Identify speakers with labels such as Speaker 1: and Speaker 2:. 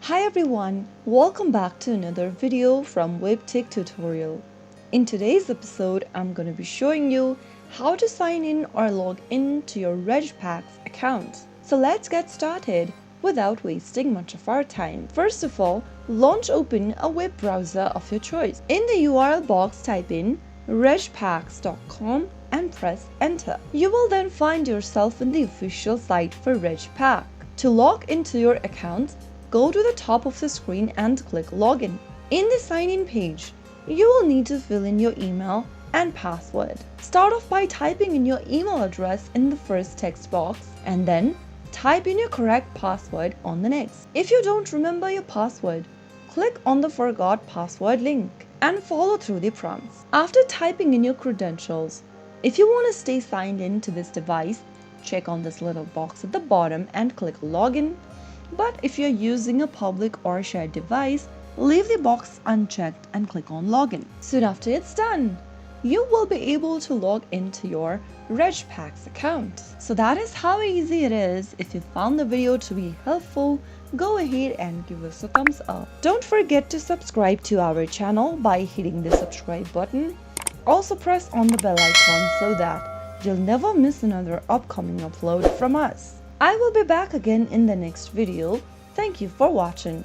Speaker 1: Hi everyone, welcome back to another video from Webtech Tutorial. In today's episode, I'm going to be showing you how to sign in or log in to your Regpack account. So let's get started without wasting much of our time. First of all, open a web browser of your choice. In the URL box, type in regpacks.com and press enter. You will then find yourself in the official site for Regpack. To log into your account, go to the top of the screen and click Login. In the sign-in page, you will need to fill in your email and password. Start off by typing in your email address in the first text box and then type in your correct password on the next. If you don't remember your password, click on the Forgot Password link and follow through the prompts. After typing in your credentials, if you want to stay signed in to this device, check on this little box at the bottom and click Login. But if you're using a public or shared device, leave the box unchecked and click on Login. Soon after it's done, you will be able to log into your Regpack account. So that is how easy it is. If you found the video to be helpful, go ahead and give us a thumbs up. Don't forget to subscribe to our channel by hitting the subscribe button. Also press on the bell icon so that you'll never miss another upcoming upload from us. I will be back again in the next video. Thank you for watching.